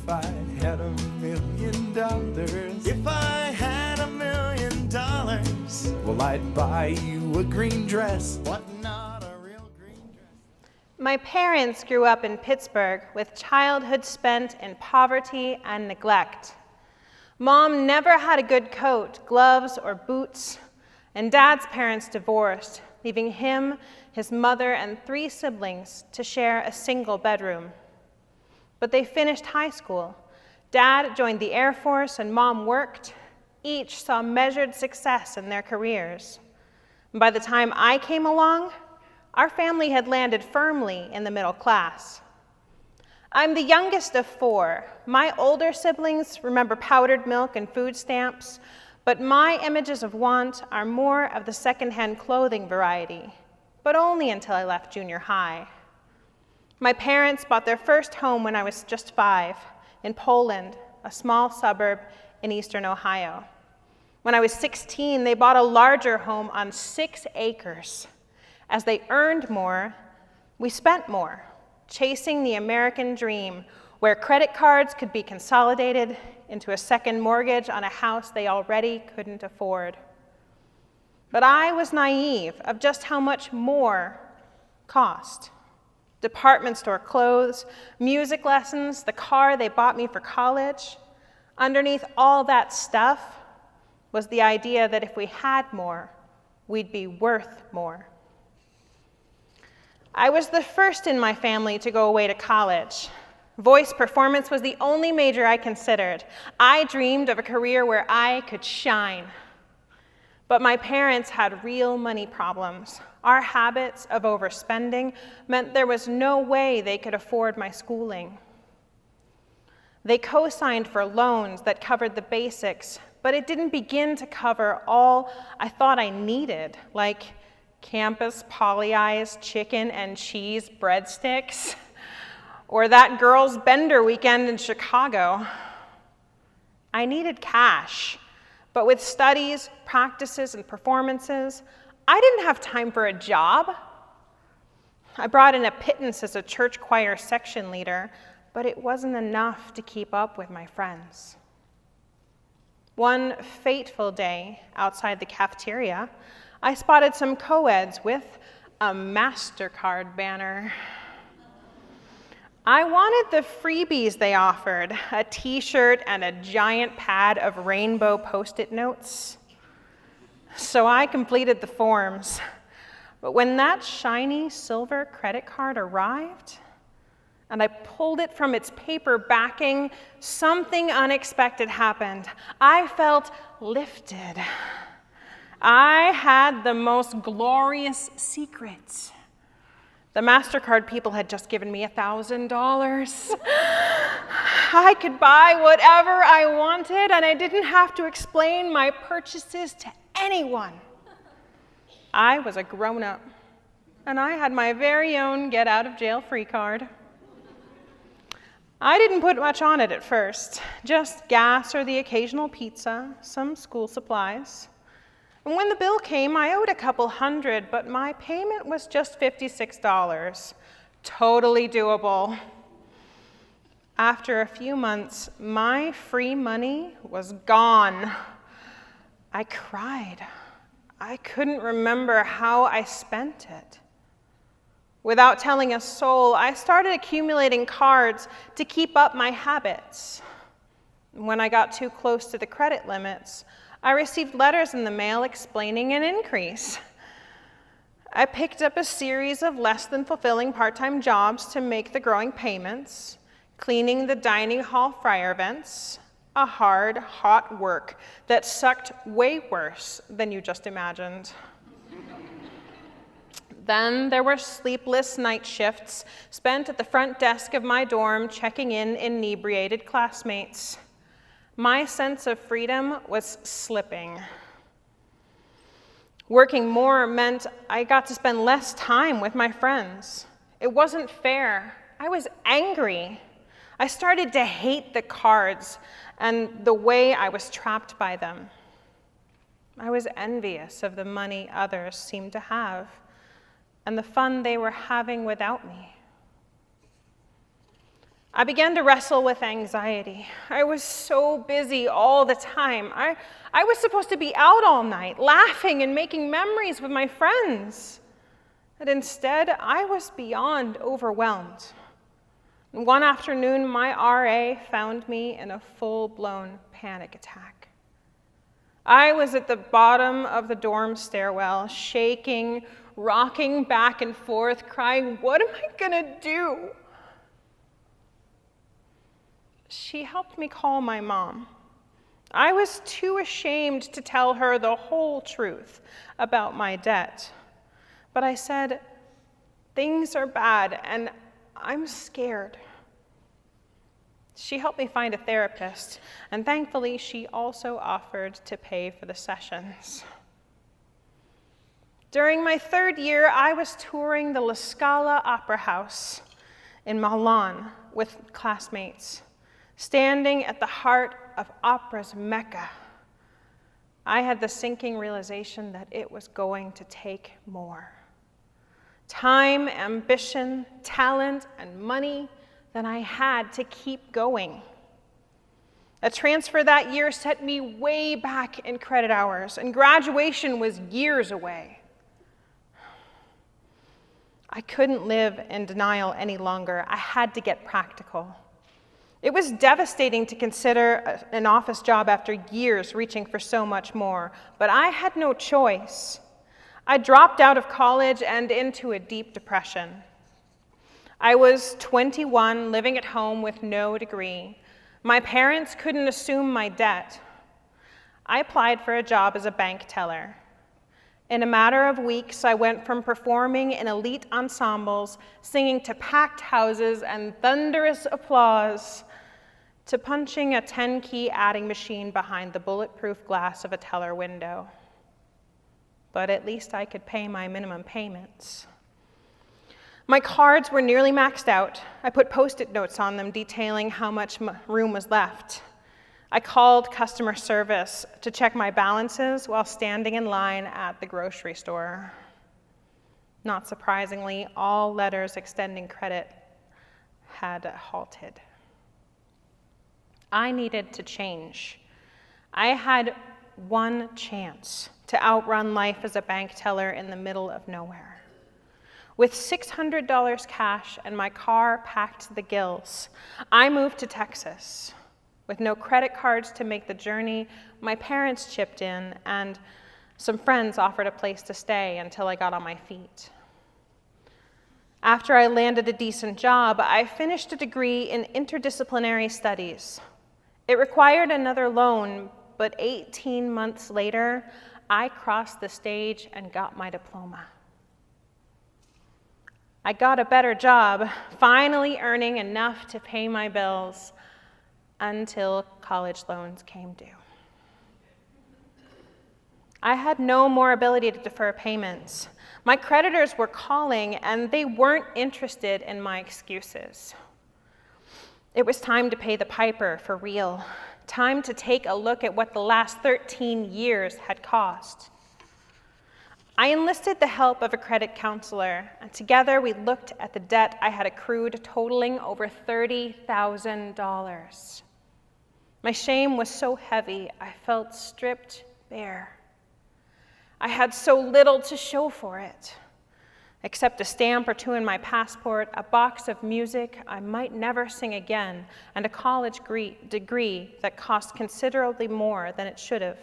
If I had $1 million. If I had $1 million. Well, I'd buy you a green dress. What, not a real green dress? My parents grew up in Pittsburgh with childhood spent in poverty and neglect. Mom never had a good coat, gloves, or boots, and Dad's parents divorced, leaving him, his mother, and 3 siblings to share a single bedroom. But they finished high school. Dad joined the Air Force and Mom worked. Each saw measured success in their careers. And by the time I came along, our family had landed firmly in the middle class. I'm the youngest of 4. My older siblings remember powdered milk and food stamps, but my images of want are more of the secondhand clothing variety, but only until I left junior high. My parents bought their first home when I was just 5 in Poland, a small suburb in eastern Ohio. When I was 16, they bought a larger home on 6 acres. As they earned more, we spent more, chasing the American dream, where credit cards could be consolidated into a second mortgage on a house they already couldn't afford. But I was naive of just how much more cost. Department store clothes, music lessons, the car they bought me for college. Underneath all that stuff was the idea that if we had more, we'd be worth more. I was the first in my family to go away to college. Voice performance was the only major I considered. I dreamed of a career where I could shine. But my parents had real money problems. Our habits of overspending meant there was no way they could afford my schooling. They co-signed for loans that covered the basics, but it didn't begin to cover all I thought I needed, like campus poly-eyes chicken and cheese breadsticks, or that girls' bender weekend in Chicago. I needed cash, but with studies, practices, and performances, I didn't have time for a job. I brought in a pittance as a church choir section leader, but it wasn't enough to keep up with my friends. One fateful day outside the cafeteria, I spotted some co-eds with a MasterCard banner. I wanted the freebies they offered, a t-shirt and a giant pad of rainbow Post-it notes. So I completed the forms. But when that shiny silver credit card arrived, and I pulled it from its paper backing, something unexpected happened. I felt lifted. I had the most glorious secret. The MasterCard people had just given me $1,000. I could buy whatever I wanted, and I didn't have to explain my purchases to anyone. I was a grown-up, and I had my very own get-out-of-jail-free card. I didn't put much on it at first, just gas or the occasional pizza, some school supplies. And when the bill came, I owed a couple $100, but my payment was just $56. Totally doable. After a few months, my free money was gone. I cried. I couldn't remember how I spent it. Without telling a soul, I started accumulating cards to keep up my habits. When I got too close to the credit limits, I received letters in the mail explaining an increase. I picked up a series of less than fulfilling part-time jobs to make the growing payments, cleaning the dining hall fryer vents, a hard, hot work that sucked way worse than you just imagined. Then there were sleepless night shifts spent at the front desk of my dorm checking in inebriated classmates. My sense of freedom was slipping. Working more meant I got to spend less time with my friends. It wasn't fair. I was angry. I started to hate the cards and the way I was trapped by them. I was envious of the money others seemed to have and the fun they were having without me. I began to wrestle with anxiety. I was so busy all the time. I was supposed to be out all night, laughing and making memories with my friends. But instead, I was beyond overwhelmed. One afternoon, my RA found me in a full-blown panic attack. I was at the bottom of the dorm stairwell, shaking, rocking back and forth, crying, "What am I gonna do?" She helped me call my mom. I was too ashamed to tell her the whole truth about my debt. But I said, "Things are bad and I'm scared." She helped me find a therapist, and thankfully she also offered to pay for the sessions. During my 3rd year, I was touring the La Scala Opera House in Milan with classmates, standing at the heart of opera's Mecca. I had the sinking realization that it was going to take more. Time, ambition, talent, and money than I had to keep going. A transfer that year set me way back in credit hours, and graduation was years away. I couldn't live in denial any longer. I had to get practical. It was devastating to consider an office job after years reaching for so much more, but I had no choice. I dropped out of college and into a deep depression. I was 21, living at home with no degree. My parents couldn't assume my debt. I applied for a job as a bank teller. In a matter of weeks, I went from performing in elite ensembles, singing to packed houses and thunderous applause, to punching a 10-key adding machine behind the bulletproof glass of a teller window. But at least I could pay my minimum payments. My cards were nearly maxed out. I put Post-it notes on them detailing how much room was left. I called customer service to check my balances while standing in line at the grocery store. Not surprisingly, all letters extending credit had halted. I needed to change. I had one chance to outrun life as a bank teller in the middle of nowhere. With $600 cash and my car packed to the gills, I moved to Texas. With no credit cards to make the journey, my parents chipped in, and some friends offered a place to stay until I got on my feet. After I landed a decent job, I finished a degree in interdisciplinary studies. It required another loan, but 18 months later, I crossed the stage and got my diploma. I got a better job, finally earning enough to pay my bills, until college loans came due. I had no more ability to defer payments. My creditors were calling, and they weren't interested in my excuses. It was time to pay the piper for real. Time to take a look at what the last 13 years had cost. I enlisted the help of a credit counselor, and together we looked at the debt I had accrued, totaling over $30,000. My shame was so heavy, I felt stripped bare. I had so little to show for it, except a stamp or two in my passport, a box of music I might never sing again, and a college degree that cost considerably more than it should have.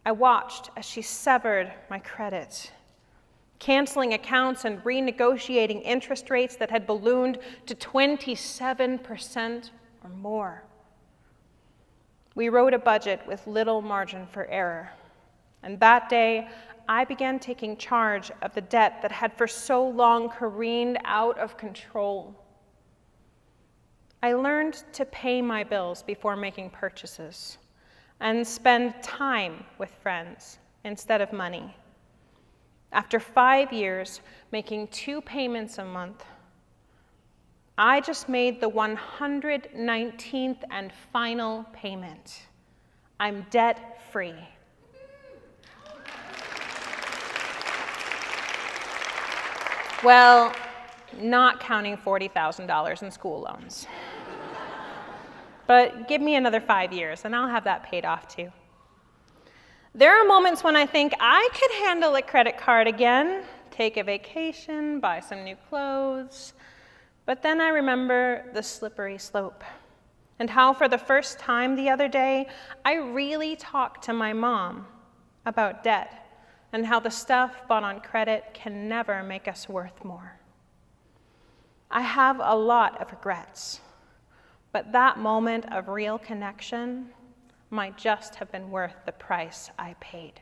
I watched as she severed my credit, canceling accounts and renegotiating interest rates that had ballooned to 27% or more. We wrote a budget with little margin for error, and that day, I began taking charge of the debt that had for so long careened out of control. I learned to pay my bills before making purchases and spend time with friends instead of money. After 5 years, making 2 payments a month, I just made the 119th and final payment. I'm debt-free. Well, not counting $40,000 in school loans. But give me another 5 years and I'll have that paid off too. There are moments when I think I could handle a credit card again, take a vacation, buy some new clothes, but then I remember the slippery slope and how for the first time the other day, I really talked to my mom about debt and how the stuff bought on credit can never make us worth more. I have a lot of regrets, but that moment of real connection might just have been worth the price I paid.